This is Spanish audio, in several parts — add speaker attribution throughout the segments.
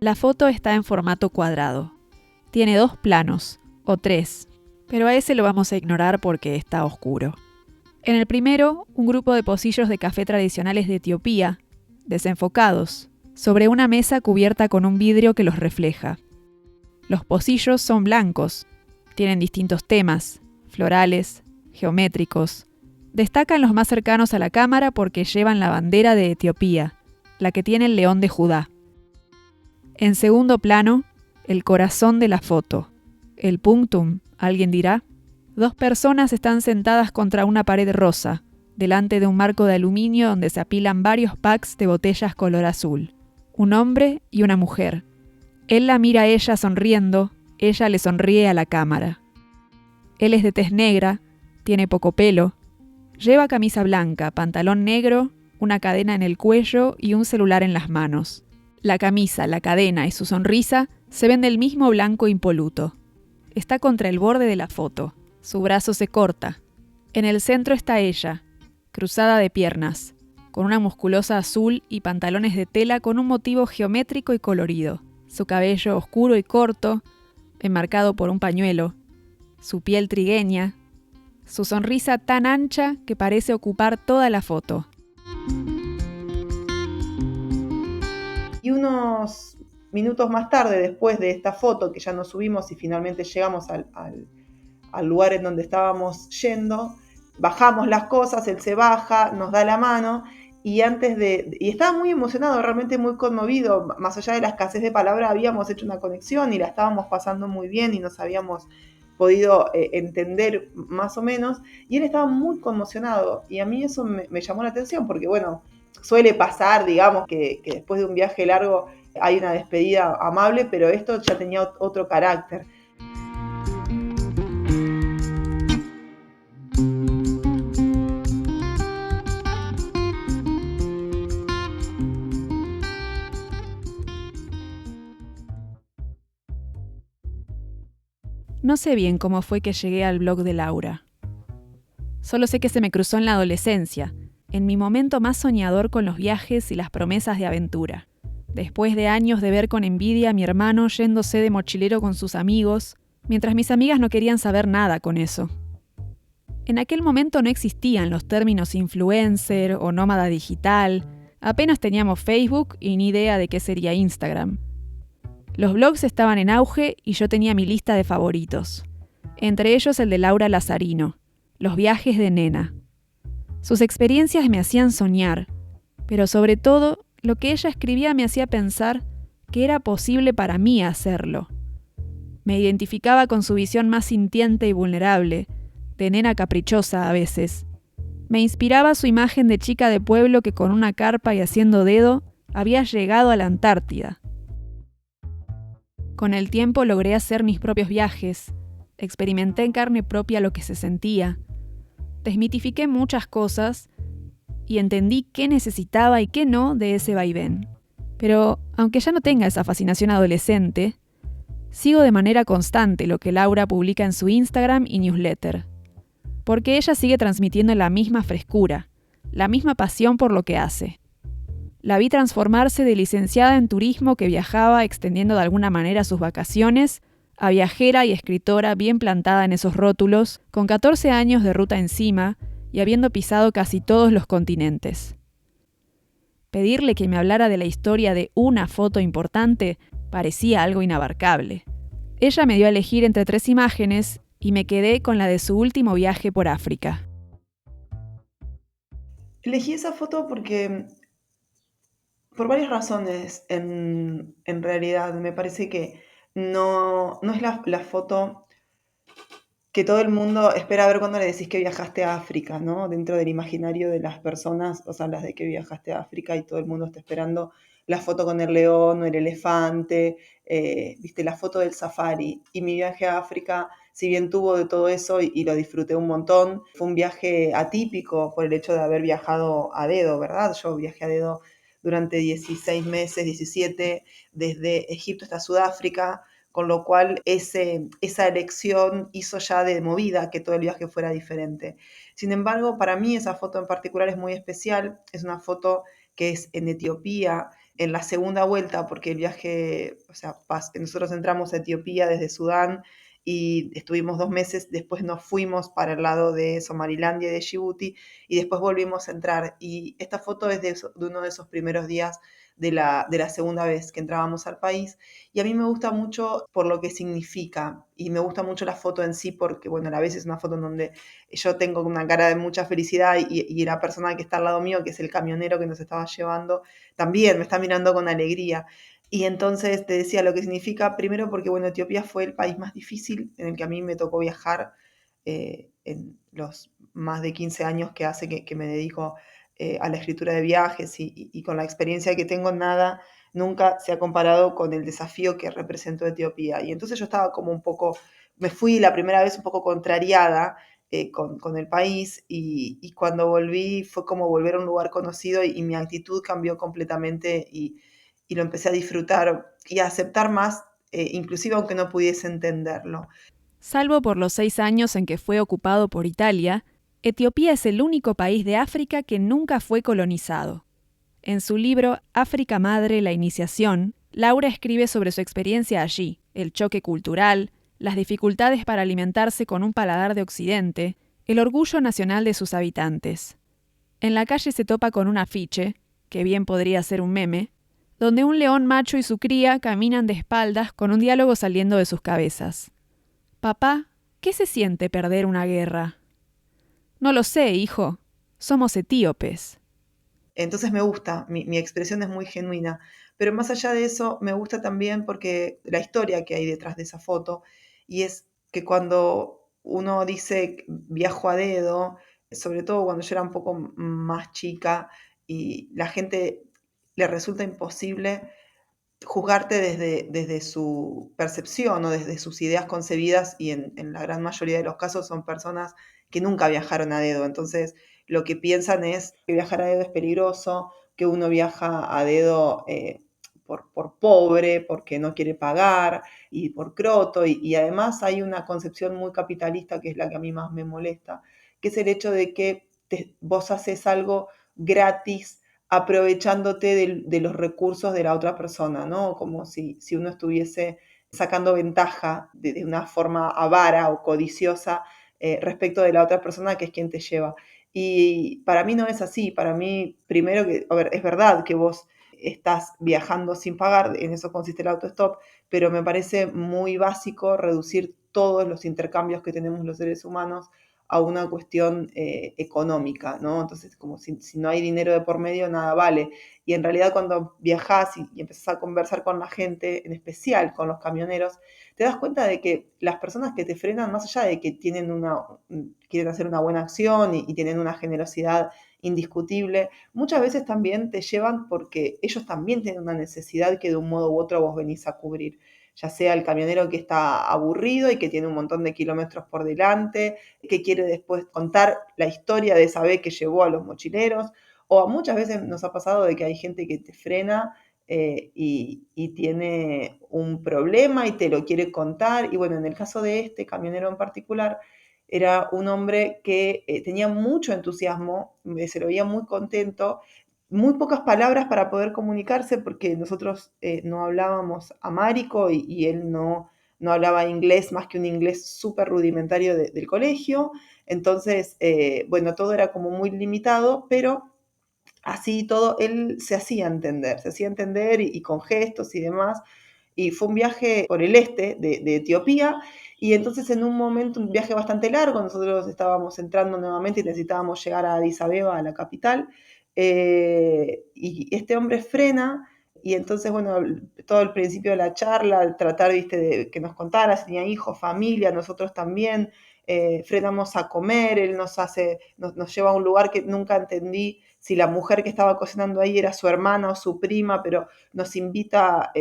Speaker 1: La foto está en formato cuadrado. Tiene 2 planos, o 3, pero a ese lo vamos a ignorar porque está oscuro. En el primero, un grupo de pocillos de café tradicionales de Etiopía, desenfocados, sobre una mesa cubierta con un vidrio que los refleja. Los pocillos son blancos, tienen distintos temas, florales, geométricos. Destacan los más cercanos a la cámara porque llevan la bandera de Etiopía, la que tiene el león de Judá. En segundo plano, el corazón de la foto, el punctum, alguien dirá. 2 personas están sentadas contra una pared rosa, delante de un marco de aluminio donde se apilan varios packs de botellas color azul. Un hombre y una mujer. Él la mira a ella sonriendo, ella le sonríe a la cámara. Él es de tez negra, tiene poco pelo, lleva camisa blanca, pantalón negro, una cadena en el cuello y un celular en las manos. La camisa, la cadena y su sonrisa se ven del mismo blanco impoluto. Está contra el borde de la foto. Su brazo se corta. En el centro está ella, cruzada de piernas, con una musculosa azul y pantalones de tela con un motivo geométrico y colorido. Su cabello oscuro y corto, enmarcado por un pañuelo. Su piel trigueña. Su sonrisa tan ancha que parece ocupar toda la foto.
Speaker 2: Y unos minutos más tarde, después de esta foto que ya nos subimos y finalmente llegamos al lugar en donde estábamos yendo, bajamos las cosas, él se baja, nos da la mano y estaba muy emocionado, realmente muy conmovido, más allá de la escasez de palabras habíamos hecho una conexión y la estábamos pasando muy bien y nos habíamos podido entender más o menos, y él estaba muy conmocionado y a mí eso me llamó la atención porque bueno, suele pasar, digamos, que después de un viaje largo hay una despedida amable, pero esto ya tenía otro carácter.
Speaker 1: No sé bien cómo fue que llegué al blog de Laura. Solo sé que se me cruzó en la adolescencia, en mi momento más soñador con los viajes y las promesas de aventura. Después de años de ver con envidia a mi hermano yéndose de mochilero con sus amigos, mientras mis amigas no querían saber nada con eso. En aquel momento no existían los términos influencer o nómada digital, apenas teníamos Facebook y ni idea de qué sería Instagram. Los blogs estaban en auge y yo tenía mi lista de favoritos. Entre ellos el de Laura Lazarino, los viajes de nena. Sus experiencias me hacían soñar, pero sobre todo, lo que ella escribía me hacía pensar que era posible para mí hacerlo. Me identificaba con su visión más sintiente y vulnerable, de nena caprichosa a veces. Me inspiraba su imagen de chica de pueblo que con una carpa y haciendo dedo había llegado a la Antártida. Con el tiempo logré hacer mis propios viajes, experimenté en carne propia lo que se sentía, desmitifiqué muchas cosas y entendí qué necesitaba y qué no de ese vaivén. Pero, aunque ya no tenga esa fascinación adolescente, sigo de manera constante lo que Laura publica en su Instagram y newsletter, porque ella sigue transmitiendo la misma frescura, la misma pasión por lo que hace. La vi transformarse de licenciada en turismo que viajaba extendiendo de alguna manera sus vacaciones a viajera y escritora bien plantada en esos rótulos, con 14 años de ruta encima y habiendo pisado casi todos los continentes. Pedirle que me hablara de la historia de una foto importante parecía algo inabarcable. Ella me dio a elegir entre 3 imágenes y me quedé con la de su último viaje por África.
Speaker 2: Elegí esa foto porque por varias razones, en realidad. Me parece que no es la foto que todo el mundo espera ver cuando le decís que viajaste a África, ¿no? Dentro del imaginario de las personas, o sea, las de que viajaste a África y todo el mundo está esperando la foto con el león o el elefante, viste, la foto del safari. Y mi viaje a África, si bien tuvo de todo eso y lo disfruté un montón, fue un viaje atípico por el hecho de haber viajado a dedo, ¿verdad? Yo viajé a dedo durante 16 meses, 17, desde Egipto hasta Sudáfrica, con lo cual esa elección hizo ya de movida que todo el viaje fuera diferente. Sin embargo, para mí esa foto en particular es muy especial, es una foto que es en Etiopía, En la segunda vuelta, porque el viaje, o sea, nosotros entramos a Etiopía desde Sudán y estuvimos 2 meses, después nos fuimos para el lado de Somalilandia y de Djibouti y después volvimos a entrar. Y esta foto es de uno de esos primeros días de la segunda vez que entrábamos al país. Y a mí me gusta mucho por lo que significa y me gusta mucho la foto en sí porque, bueno, a la vez es una foto en donde yo tengo una cara de mucha felicidad y la persona que está al lado mío, que es el camionero que nos estaba llevando, también me está mirando con alegría. Y entonces te decía lo que significa, primero porque, bueno, Etiopía fue el país más difícil en el que a mí me tocó viajar en los más de 15 años que hace que me dedico a la escritura de viajes y con la experiencia que tengo, nada, nunca se ha comparado con el desafío que representó Etiopía. Y entonces yo estaba como un poco, me fui la primera vez un poco contrariada con el país y cuando volví fue como volver a un lugar conocido y mi actitud cambió completamente y lo empecé a disfrutar y a aceptar más, inclusive aunque no pudiese entenderlo.
Speaker 1: Salvo por los 6 años en que fue ocupado por Italia, Etiopía es el único país de África que nunca fue colonizado. En su libro África Madre, la iniciación, Laura escribe sobre su experiencia allí, el choque cultural, las dificultades para alimentarse con un paladar de Occidente, el orgullo nacional de sus habitantes. En la calle se topa con un afiche, que bien podría ser un meme, donde un león macho y su cría caminan de espaldas con un diálogo saliendo de sus cabezas. Papá, ¿qué se siente perder una guerra? No lo sé, hijo. Somos etíopes.
Speaker 2: Entonces me gusta, mi expresión es muy genuina, pero más allá de eso me gusta también porque la historia que hay detrás de esa foto y es que cuando uno dice viajo a dedo, sobre todo cuando yo era un poco más chica y la gente le resulta imposible juzgarte desde su percepción o desde sus ideas concebidas y en la gran mayoría de los casos son personas que nunca viajaron a dedo. Entonces, lo que piensan es que viajar a dedo es peligroso, que uno viaja a dedo por pobre, porque no quiere pagar y por croto. Y además hay una concepción muy capitalista que es la que a mí más me molesta, que es el hecho de que vos haces algo gratis aprovechándote de los recursos de la otra persona, ¿no? Como si uno estuviese sacando ventaja de una forma avara o codiciosa respecto de la otra persona que es quien te lleva. Y para mí no es así, para mí, primero que, a ver, es verdad que vos estás viajando sin pagar, en eso consiste el autostop, pero me parece muy básico reducir todos los intercambios que tenemos los seres humanos a una cuestión económica, ¿no? Entonces, como si no hay dinero de por medio, nada vale. Y en realidad cuando viajás y empezás a conversar con la gente, en especial con los camioneros, te das cuenta de que las personas que te frenan, más allá de que quieren hacer una buena acción y tienen una generosidad indiscutible, muchas veces también te llevan porque ellos también tienen una necesidad que de un modo u otro vos venís a cubrir, ya sea el camionero que está aburrido y que tiene un montón de kilómetros por delante, que quiere después contar la historia de esa vez que llevó a los mochileros, o muchas veces nos ha pasado de que hay gente que te frena y tiene un problema y te lo quiere contar, y bueno, en el caso de este camionero en particular, era un hombre que tenía mucho entusiasmo, se lo veía muy contento, muy pocas palabras para poder comunicarse porque nosotros no hablábamos amárico y él no hablaba inglés más que un inglés súper rudimentario del colegio. Entonces, bueno, todo era como muy limitado, pero así todo, él se hacía entender y con gestos y demás. Y fue un viaje por el este de Etiopía. Y entonces en un momento, un viaje bastante largo, nosotros estábamos entrando nuevamente y necesitábamos llegar a Addis Abeba, a la capital. Y este hombre frena y entonces, bueno, todo el principio de la charla, al tratar, viste, de que nos contara si tenía hijos, familia, nosotros también, frenamos a comer, él nos lleva a un lugar que nunca entendí si la mujer que estaba cocinando ahí era su hermana o su prima, pero nos invita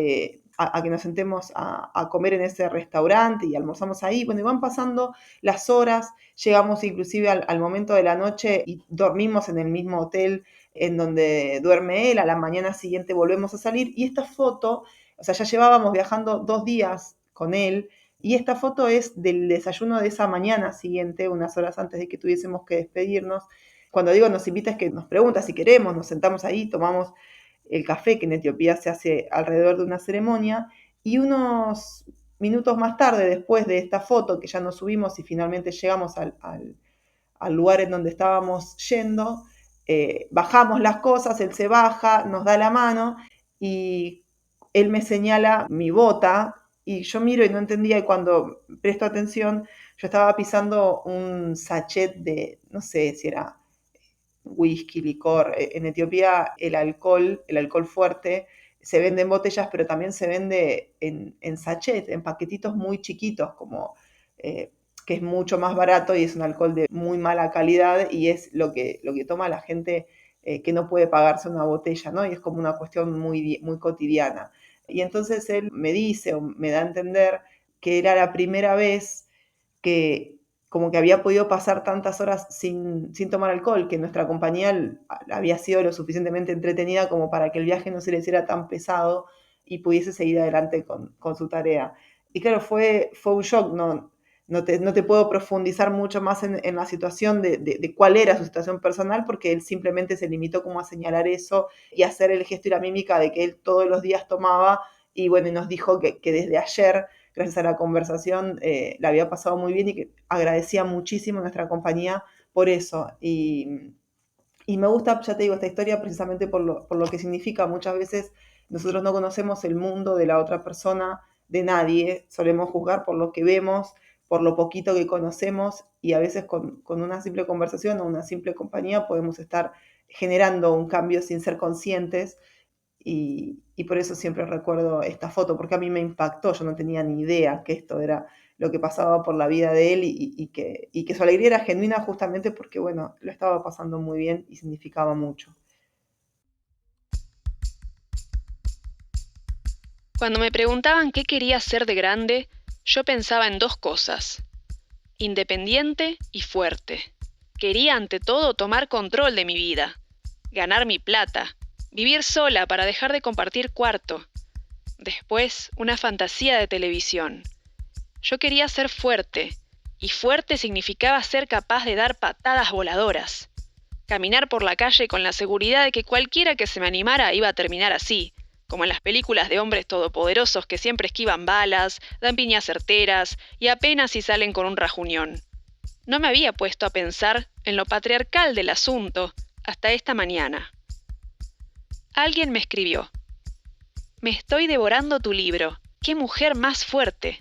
Speaker 2: a que nos sentemos a comer en ese restaurante y almorzamos ahí. Bueno, y van pasando las horas, llegamos inclusive al momento de la noche y dormimos en el mismo hotel en donde duerme él, a la mañana siguiente volvemos a salir y esta foto, o sea, ya llevábamos viajando 2 días con él y esta foto es del desayuno de esa mañana siguiente, unas horas antes de que tuviésemos que despedirnos. Cuando digo nos invita es que nos pregunta si queremos, nos sentamos ahí, tomamos el café, que en Etiopía se hace alrededor de una ceremonia, y unos minutos más tarde, después de esta foto, que ya nos subimos y finalmente llegamos al lugar en donde estábamos yendo, bajamos las cosas, él se baja, nos da la mano y él me señala mi bota y yo miro y no entendía, y cuando presto atención yo estaba pisando un sachet de, no sé si era whisky, licor. En Etiopía el alcohol fuerte, se vende en botellas, pero también se vende en sachet, en paquetitos muy chiquitos, como que es mucho más barato y es un alcohol de muy mala calidad y es lo que toma la gente que no puede pagarse una botella, ¿no? Y es como una cuestión muy cotidiana. Y entonces él me dice o me da a entender que era la primera vez que como que había podido pasar tantas horas sin tomar alcohol, que nuestra compañía había sido lo suficientemente entretenida como para que el viaje no se le hiciera tan pesado y pudiese seguir adelante con su tarea. Y claro, fue un shock, no te puedo profundizar mucho más en la situación de cuál era su situación personal, porque él simplemente se limitó como a señalar eso y a hacer el gesto y la mímica de que él todos los días tomaba, y bueno, y nos dijo que desde ayer, gracias a la conversación, la había pasado muy bien y que agradecía muchísimo nuestra compañía por eso. Y me gusta, ya te digo, esta historia precisamente por lo que significa. Muchas veces nosotros no conocemos el mundo de la otra persona, de nadie, solemos juzgar por lo que vemos, por lo poquito que conocemos, y a veces con una simple conversación o una simple compañía podemos estar generando un cambio sin ser conscientes, y por eso siempre recuerdo esta foto, porque a mí me impactó, yo no tenía ni idea que esto era lo que pasaba por la vida de él, y que su alegría era genuina justamente porque, bueno, lo estaba pasando muy bien y significaba mucho.
Speaker 3: Cuando me preguntaban qué quería ser de grande, yo pensaba en dos cosas: independiente y fuerte. Quería ante todo tomar control de mi vida, ganar mi plata, vivir sola para dejar de compartir cuarto. Después, una fantasía de televisión. Yo quería ser fuerte, y fuerte significaba ser capaz de dar patadas voladoras. Caminar por la calle con la seguridad de que cualquiera que se me animara iba a terminar así, como en las películas de hombres todopoderosos que siempre esquivan balas, dan piñas certeras y apenas si salen con un rajuñón. No me había puesto a pensar en lo patriarcal del asunto hasta esta mañana. Alguien me escribió: «Me estoy devorando tu libro. ¡Qué mujer más fuerte!».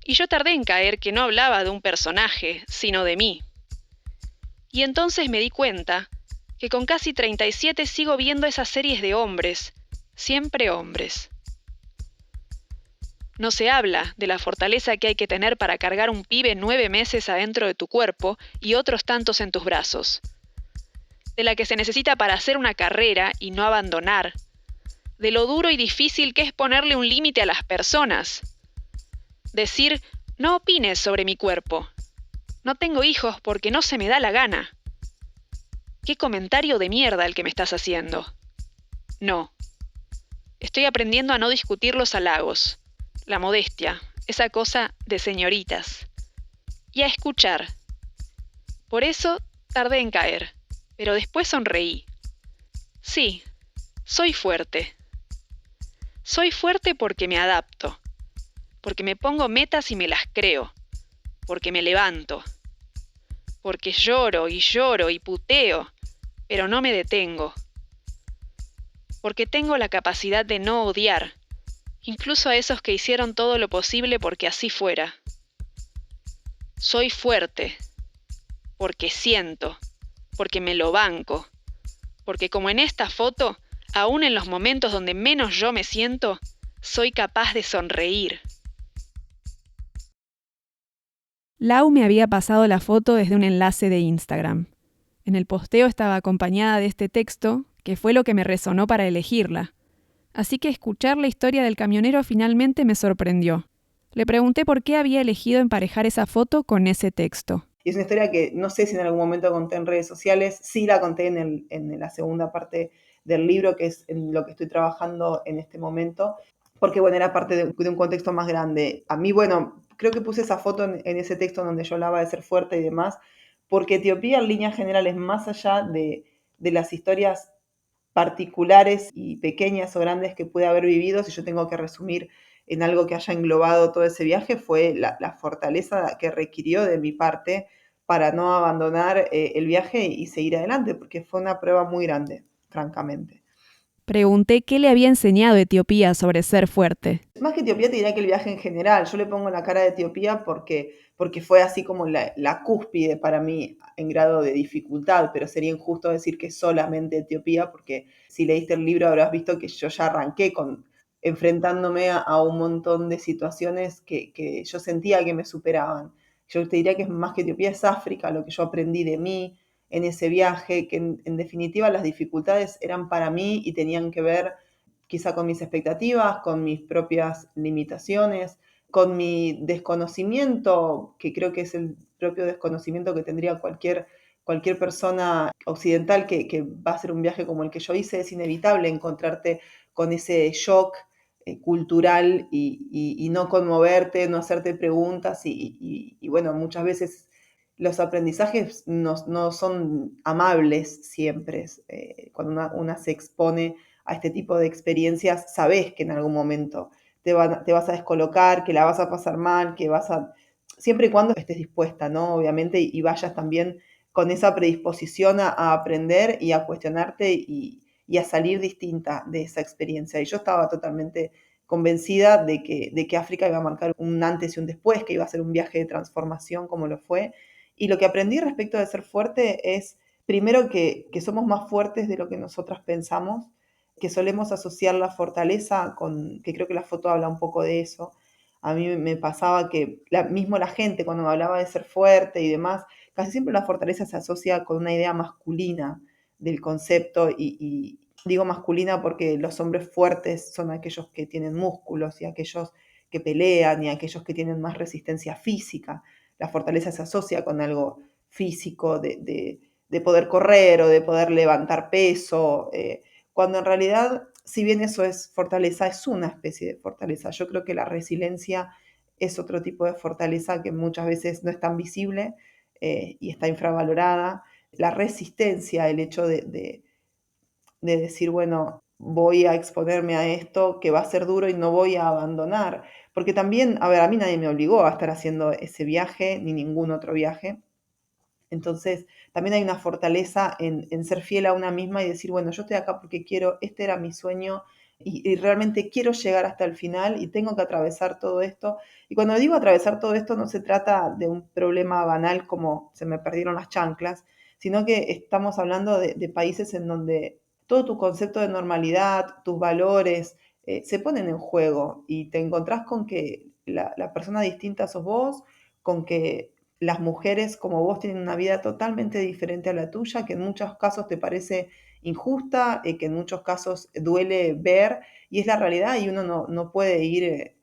Speaker 3: Y yo tardé en caer que no hablaba de un personaje, sino de mí. Y entonces me di cuenta que con casi 37 sigo viendo esas series de hombres, siempre hombres. No se habla de la fortaleza que hay que tener para cargar un pibe 9 meses adentro de tu cuerpo y otros tantos en tus brazos. De la que se necesita para hacer una carrera y no abandonar. De lo duro y difícil que es ponerle un límite a las personas. Decir: no opines sobre mi cuerpo. No tengo hijos porque no se me da la gana. ¿Qué comentario de mierda el que me estás haciendo? No. Estoy aprendiendo a no discutir los halagos, la modestia, esa cosa de señoritas. Y a escuchar. Por eso tardé en caer, pero después sonreí. Sí, soy fuerte. Soy fuerte porque me adapto, porque me pongo metas y me las creo, porque me levanto, porque lloro y puteo, pero no me detengo, porque tengo la capacidad de no odiar, incluso a esos que hicieron todo lo posible porque así fuera. Soy fuerte, porque siento, porque me lo banco, porque como en esta foto, aún en los momentos donde menos yo me siento, soy capaz de sonreír.
Speaker 1: Lau me había pasado la foto desde un enlace de Instagram. En el posteo estaba acompañada de este texto, que fue lo que me resonó para elegirla. Así que escuchar la historia del camionero finalmente me sorprendió. Le pregunté por qué había elegido emparejar esa foto con ese texto.
Speaker 2: Y es una historia que no sé si en algún momento conté en redes sociales, sí la conté en la segunda parte del libro, que es en lo que estoy trabajando en este momento, porque bueno, era parte de un contexto más grande. A mí, bueno, creo que puse esa foto en ese texto donde yo hablaba de ser fuerte y demás, porque Etiopía en líneas generales, más allá de las historias particulares y pequeñas o grandes que pude haber vivido, si yo tengo que resumir en algo que haya englobado todo ese viaje, fue la fortaleza que requirió de mi parte para no abandonar el viaje y seguir adelante, porque fue una prueba muy grande, francamente.
Speaker 1: Pregunté qué le había enseñado Etiopía sobre ser fuerte.
Speaker 2: Más que Etiopía te diría que el viaje en general. Yo le pongo la cara de Etiopía porque fue así como la cúspide para mí en grado de dificultad, pero sería injusto decir que solamente Etiopía, porque si leíste el libro habrás visto que yo ya arranqué enfrentándome a un montón de situaciones que yo sentía que me superaban. Yo te diría que más que Etiopía es África, lo que yo aprendí de mí en ese viaje, que en definitiva las dificultades eran para mí y tenían que ver quizá con mis expectativas, con mis propias limitaciones, con mi desconocimiento, que creo que es el propio desconocimiento que tendría cualquier persona occidental que va a hacer un viaje como el que yo hice. Es inevitable encontrarte con ese shock cultural y no conmoverte, no hacerte preguntas y bueno, muchas veces los aprendizajes no son amables siempre. Cuando una se expone a este tipo de experiencias, sabés que en algún momento te vas a descolocar, que la vas a pasar mal, siempre y cuando estés dispuesta, ¿no? Obviamente, y vayas también con esa predisposición a aprender y a cuestionarte y a salir distinta de esa experiencia. Y yo estaba totalmente convencida de que África iba a marcar un antes y un después, que iba a ser un viaje de transformación como lo fue. Y lo que aprendí respecto de ser fuerte es, primero, que somos más fuertes de lo que nosotras pensamos, que solemos asociar la fortaleza que creo que la foto habla un poco de eso. A mí me pasaba que mismo la gente cuando me hablaba de ser fuerte y demás, casi siempre la fortaleza se asocia con una idea masculina del concepto y digo masculina porque los hombres fuertes son aquellos que tienen músculos y aquellos que pelean y aquellos que tienen más resistencia física. La fortaleza se asocia con algo físico, de poder correr o de poder levantar peso, cuando en realidad, si bien eso es fortaleza, es una especie de fortaleza. Yo creo que la resiliencia es otro tipo de fortaleza que muchas veces no es tan visible y está infravalorada. La resistencia, el hecho de decir, bueno, voy a exponerme a esto que va a ser duro y no voy a abandonar. Porque también, a ver, a mí nadie me obligó a estar haciendo ese viaje ni ningún otro viaje. Entonces, también hay una fortaleza en ser fiel a una misma y decir, bueno, yo estoy acá porque quiero, este era mi sueño y realmente quiero llegar hasta el final y tengo que atravesar todo esto. Y cuando digo atravesar todo esto, no se trata de un problema banal como se me perdieron las chanclas, sino que estamos hablando de países en donde todo tu concepto de normalidad, tus valores, se ponen en juego y te encontrás con que la persona distinta sos vos, con que las mujeres como vos tienen una vida totalmente diferente a la tuya, que en muchos casos te parece injusta, que en muchos casos duele ver, y es la realidad, y uno no puede ir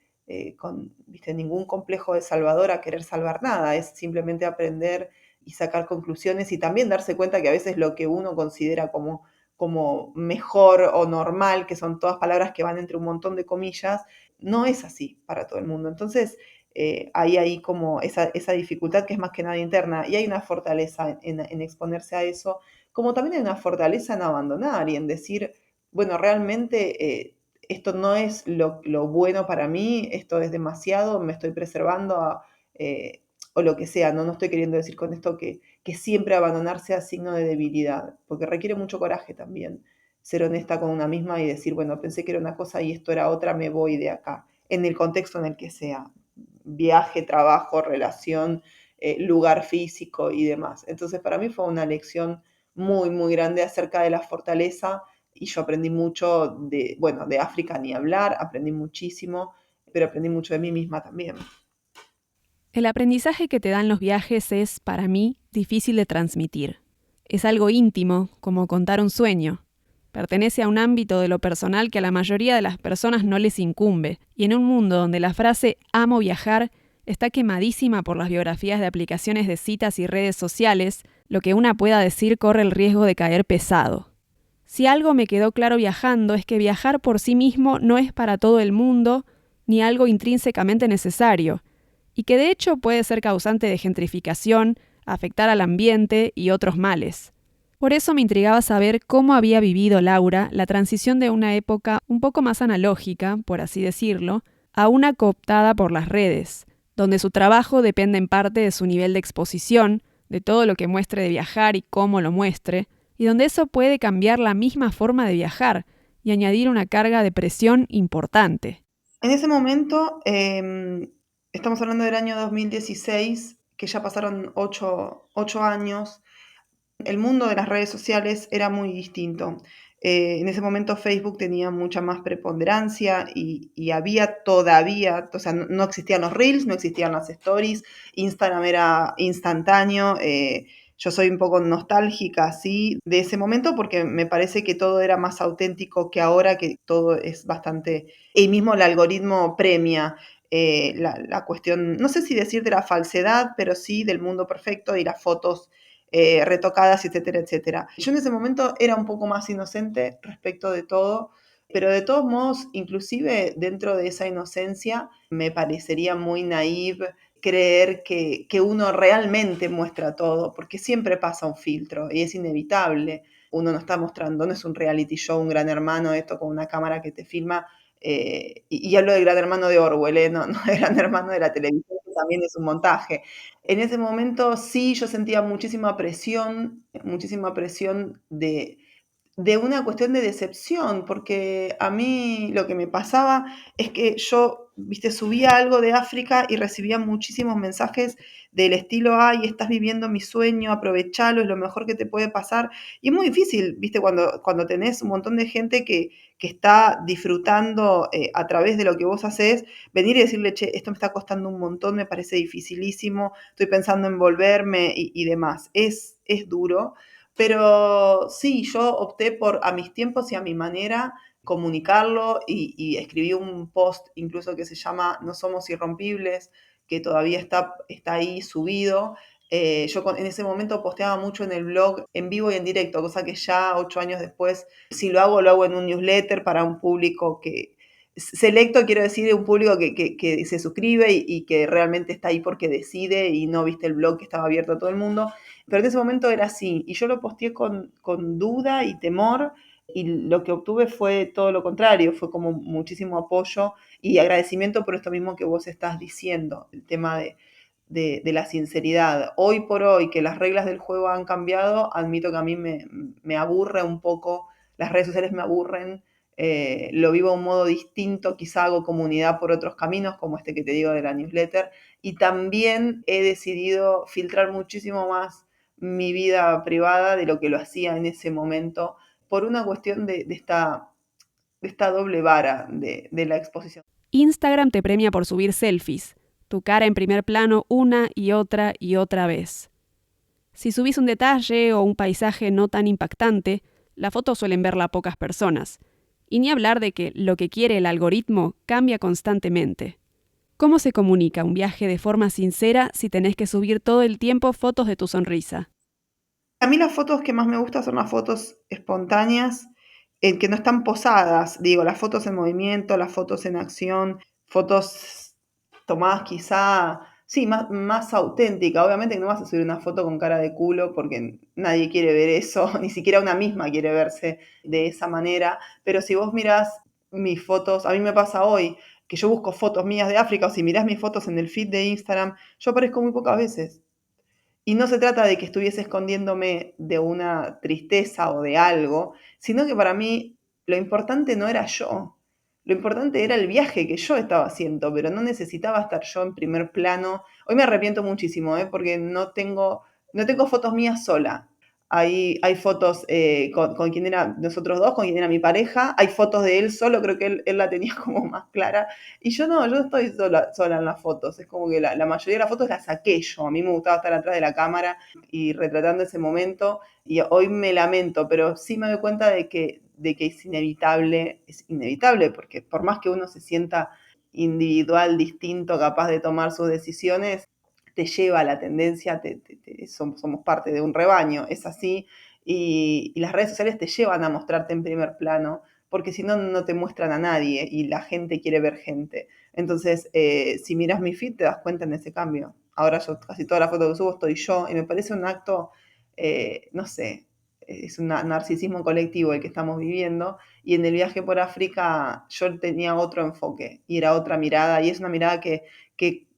Speaker 2: con ningún complejo de salvador a querer salvar nada, es simplemente aprender y sacar conclusiones y también darse cuenta que a veces lo que uno considera como mejor o normal, que son todas palabras que van entre un montón de comillas, no es así para todo el mundo. Entonces, hay como esa dificultad que es más que nada interna y hay una fortaleza en exponerse a eso, como también hay una fortaleza en abandonar y en decir, bueno, realmente esto no es lo bueno para mí, esto es demasiado, me estoy preservando o lo que sea, ¿no? No estoy queriendo decir con esto que siempre abandonar sea signo de debilidad, porque requiere mucho coraje también ser honesta con una misma y decir, bueno, pensé que era una cosa y esto era otra, me voy de acá, en el contexto en el que sea. Viaje, trabajo, relación, lugar físico y demás. Entonces para mí fue una lección muy, muy grande acerca de la fortaleza y yo aprendí mucho de África ni hablar, aprendí muchísimo, pero aprendí mucho de mí misma también.
Speaker 1: El aprendizaje que te dan los viajes es, para mí, difícil de transmitir. Es algo íntimo, como contar un sueño. Pertenece a un ámbito de lo personal que a la mayoría de las personas no les incumbe, y en un mundo donde la frase «amo viajar» está quemadísima por las biografías de aplicaciones de citas y redes sociales, lo que una pueda decir corre el riesgo de caer pesado. Si algo me quedó claro viajando es que viajar por sí mismo no es para todo el mundo, ni algo intrínsecamente necesario, y que de hecho puede ser causante de gentrificación, afectar al ambiente y otros males. Por eso me intrigaba saber cómo había vivido Laura la transición de una época un poco más analógica, por así decirlo, a una cooptada por las redes, donde su trabajo depende en parte de su nivel de exposición, de todo lo que muestre de viajar y cómo lo muestre, y donde eso puede cambiar la misma forma de viajar y añadir una carga de presión importante.
Speaker 2: En ese momento, estamos hablando del año 2016, que ya pasaron 8 años. El mundo de las redes sociales era muy distinto. En ese momento Facebook tenía mucha más preponderancia y había todavía, o sea, no existían los Reels, no existían las Stories, Instagram era instantáneo. Yo soy un poco nostálgica, así, de ese momento porque me parece que todo era más auténtico que ahora, que todo es bastante... Y mismo el algoritmo premia la cuestión, no sé si decir de la falsedad, pero sí del mundo perfecto y las fotos retocadas, etcétera, etcétera. Yo en ese momento era un poco más inocente respecto de todo, pero de todos modos, inclusive dentro de esa inocencia, me parecería muy naive creer que uno realmente muestra todo, porque siempre pasa un filtro y es inevitable. Uno no está mostrando, no es un reality show, un gran hermano, esto con una cámara que te filma. Y hablo de Gran Hermano de Orwell, no de Gran Hermano de la televisión, que también es un montaje. En ese momento sí, yo sentía muchísima presión de una cuestión de decepción, porque a mí lo que me pasaba es que yo, viste, subía algo de África y recibía muchísimos mensajes del estilo, ay, estás viviendo mi sueño, aprovechalo, es lo mejor que te puede pasar. Y es muy difícil, viste, cuando tenés un montón de gente que está disfrutando a través de lo que vos haces, venir y decirle, che, esto me está costando un montón, me parece dificilísimo, estoy pensando en volverme y demás. Es duro. Pero sí, yo opté por, a mis tiempos y a mi manera, comunicarlo y escribí un post incluso que se llama No somos irrompibles, que todavía está ahí subido. Yo en ese momento posteaba mucho en el blog en vivo y en directo, cosa que ya 8 años después, si lo hago en un newsletter para un público que selecto, quiero decir, un público que se suscribe y que realmente está ahí porque decide y no viste el blog que estaba abierto a todo el mundo. Pero en ese momento era así, y yo lo posteé con duda y temor, y lo que obtuve fue todo lo contrario, fue como muchísimo apoyo y agradecimiento por esto mismo que vos estás diciendo, el tema de la sinceridad. Hoy por hoy, que las reglas del juego han cambiado, admito que a mí me aburre un poco, las redes sociales me aburren, lo vivo de un modo distinto, quizá hago comunidad por otros caminos, como este que te digo de la newsletter, y también he decidido filtrar muchísimo más mi vida privada de lo que lo hacía en ese momento, por una cuestión de esta doble vara de la exposición.
Speaker 1: Instagram te premia por subir selfies, tu cara en primer plano una y otra vez. Si subís un detalle o un paisaje no tan impactante, la foto suelen verla pocas personas. Y ni hablar de que lo que quiere el algoritmo cambia constantemente. ¿Cómo se comunica un viaje de forma sincera si tenés que subir todo el tiempo fotos de tu sonrisa?
Speaker 2: A mí las fotos que más me gustan son las fotos espontáneas, que no están posadas, digo, las fotos en movimiento, las fotos en acción, fotos tomadas quizá, sí, más auténticas. Obviamente que no vas a subir una foto con cara de culo porque nadie quiere ver eso, ni siquiera una misma quiere verse de esa manera, pero si vos mirás mis fotos, a mí me pasa hoy que yo busco fotos mías de África, o si mirás mis fotos en el feed de Instagram, yo aparezco muy pocas veces. Y no se trata de que estuviese escondiéndome de una tristeza o de algo, sino que para mí lo importante no era yo. Lo importante era el viaje que yo estaba haciendo, pero no necesitaba estar yo en primer plano. Hoy me arrepiento muchísimo, porque no tengo fotos mías sola. Hay fotos con quien era nosotros dos, con quien era mi pareja. Hay fotos de él solo, creo que él la tenía como más clara. Y yo no estoy sola en las fotos. Es como que la mayoría de las fotos las saqué yo. A mí me gustaba estar atrás de la cámara y retratando ese momento. Y hoy me lamento, pero sí me doy cuenta de que es inevitable, porque por más que uno se sienta individual, distinto, capaz de tomar sus decisiones, te lleva a la tendencia, somos parte de un rebaño, es así, y las redes sociales te llevan a mostrarte en primer plano, porque si no, no te muestran a nadie y la gente quiere ver gente. Entonces, si miras mi feed, te das cuenta en ese cambio. Ahora yo casi todas las fotos que subo estoy yo, y me parece un acto, no sé, es un narcisismo colectivo el que estamos viviendo, y en el viaje por África yo tenía otro enfoque y era otra mirada, y es una mirada que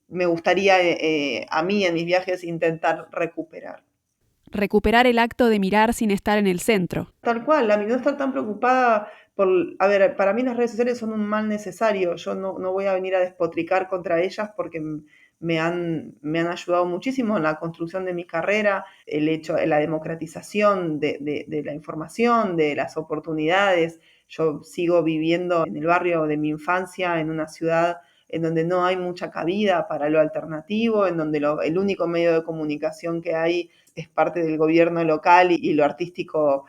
Speaker 2: me gustaría a mí en mis viajes intentar recuperar.
Speaker 1: Recuperar el acto de mirar sin estar en el centro.
Speaker 2: Tal cual, no estar tan preocupada por... A ver, para mí las redes sociales son un mal necesario, yo no voy a venir a despotricar contra ellas porque me han ayudado muchísimo en la construcción de mi carrera, el hecho de la democratización de la información, de las oportunidades. Yo sigo viviendo en el barrio de mi infancia, en una ciudad en donde no hay mucha cabida para lo alternativo, en donde el único medio de comunicación que hay es parte del gobierno local y lo artístico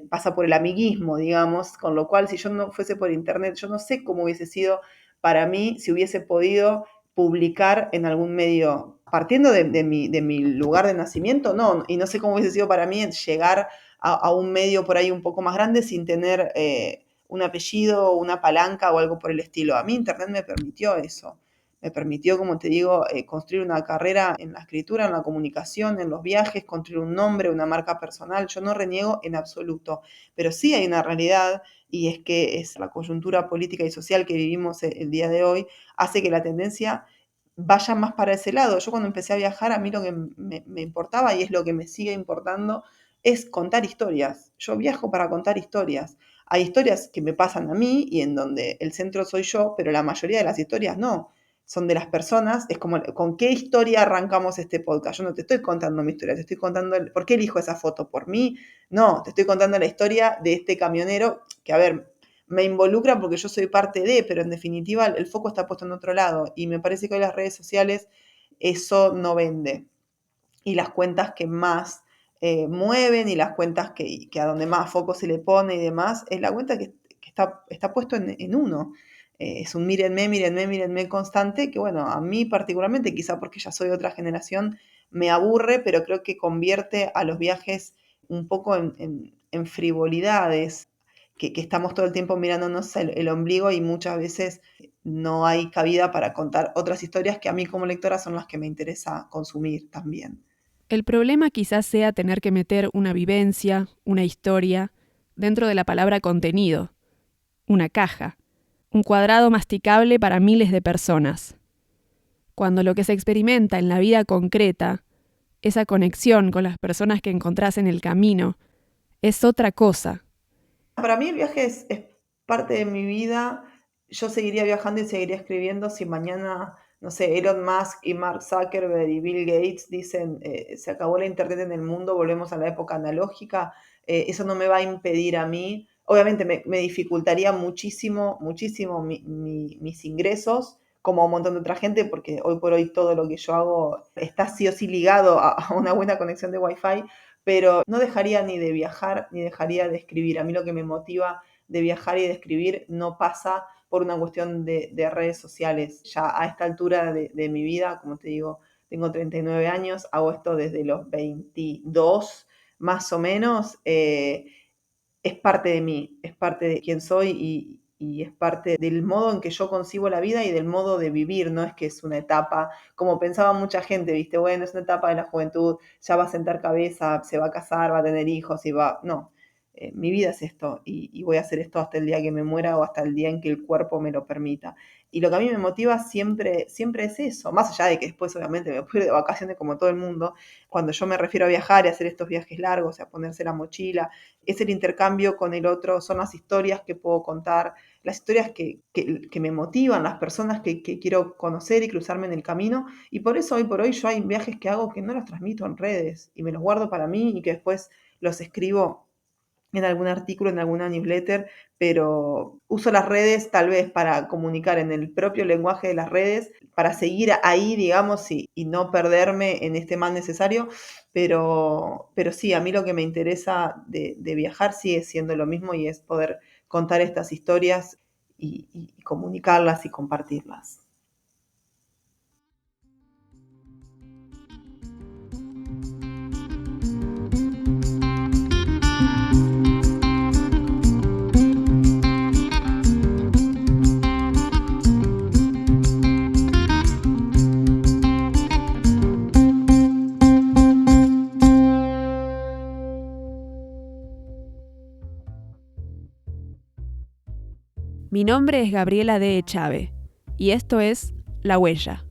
Speaker 2: pasa por el amiguismo, digamos, con lo cual si yo no fuese por internet, yo no sé cómo hubiese sido para mí si hubiese podido publicar en algún medio, partiendo de mi lugar de nacimiento, no, y no sé cómo hubiese sido para mí llegar a un medio por ahí un poco más grande sin tener un apellido, una palanca o algo por el estilo. A mí internet me permitió eso. Me permitió, como te digo, construir una carrera en la escritura, en la comunicación, en los viajes, construir un nombre, una marca personal. Yo no reniego en absoluto, pero sí hay una realidad, y es que es la coyuntura política y social que vivimos el día de hoy, hace que la tendencia vaya más para ese lado. Yo cuando empecé a viajar, a mí lo que me importaba, y es lo que me sigue importando, es contar historias. Yo viajo para contar historias. Hay historias que me pasan a mí y en donde el centro soy yo, pero la mayoría de las historias no. Son de las personas, es como, ¿con qué historia arrancamos este podcast? Yo no te estoy contando mi historia, te estoy contando, ¿por qué elijo esa foto? ¿Por mí? No, te estoy contando la historia de este camionero, que a ver, me involucra porque yo soy parte de, pero en definitiva el foco está puesto en otro lado, y me parece que hoy las redes sociales eso no vende. Y las cuentas que más mueven y las cuentas que a donde más foco se le pone y demás, es la cuenta que está puesto en uno. Es un mírenme constante que, bueno, a mí particularmente, quizá porque ya soy de otra generación, me aburre, pero creo que convierte a los viajes un poco en frivolidades, que estamos todo el tiempo mirándonos el ombligo y muchas veces no hay cabida para contar otras historias que a mí como lectora son las que me interesa consumir también.
Speaker 1: El problema quizás sea tener que meter una vivencia, una historia, dentro de la palabra contenido, una caja, un cuadrado masticable para miles de personas. Cuando lo que se experimenta en la vida concreta, esa conexión con las personas que encontrás en el camino, es otra cosa.
Speaker 2: Para mí el viaje es parte de mi vida. Yo seguiría viajando y seguiría escribiendo si mañana, no sé, Elon Musk y Mark Zuckerberg y Bill Gates dicen se acabó la internet en el mundo, volvemos a la época analógica. Eso no me va a impedir a mí. Obviamente me dificultaría muchísimo mis ingresos, como a un montón de otra gente, porque hoy por hoy todo lo que yo hago está sí o sí ligado a una buena conexión de Wi-Fi, pero no dejaría ni de viajar ni dejaría de escribir. A mí lo que me motiva de viajar y de escribir no pasa por una cuestión de redes sociales. Ya a esta altura de mi vida, como te digo, tengo 39 años, hago esto desde los 22 más o menos, es parte de mí, es parte de quién soy y es parte del modo en que yo concibo la vida y del modo de vivir. No es que es una etapa, como pensaba mucha gente, ¿viste? Bueno, es una etapa de la juventud, ya va a sentar cabeza, se va a casar, va a tener hijos y va... No, mi vida es esto y voy a hacer esto hasta el día que me muera o hasta el día en que el cuerpo me lo permita. Y lo que a mí me motiva siempre es eso, más allá de que después obviamente me puedo ir de vacaciones como todo el mundo. Cuando yo me refiero a viajar y hacer estos viajes largos, a ponerse la mochila, es el intercambio con el otro, son las historias que puedo contar, las historias que me motivan, las personas que quiero conocer y cruzarme en el camino. Y por eso hoy por hoy yo hay viajes que hago que no los transmito en redes y me los guardo para mí y que después los escribo en algún artículo, en alguna newsletter, pero uso las redes tal vez para comunicar en el propio lenguaje de las redes, para seguir ahí, digamos, y no perderme en este mal necesario, pero sí, a mí lo que me interesa de viajar sigue siendo lo mismo y es poder contar estas historias y comunicarlas y compartirlas.
Speaker 1: Mi nombre es Gabriela D. Echave y esto es La Huella,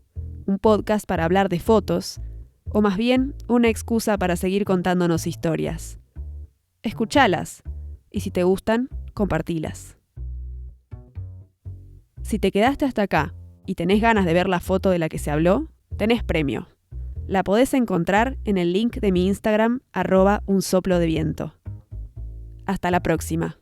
Speaker 1: un podcast para hablar de fotos, o más bien una excusa para seguir contándonos historias. Escuchalas y si te gustan, compartilas. Si te quedaste hasta acá y tenés ganas de ver la foto de la que se habló, tenés premio. La podés encontrar en el link de mi Instagram @unsoplodviento. Hasta la próxima.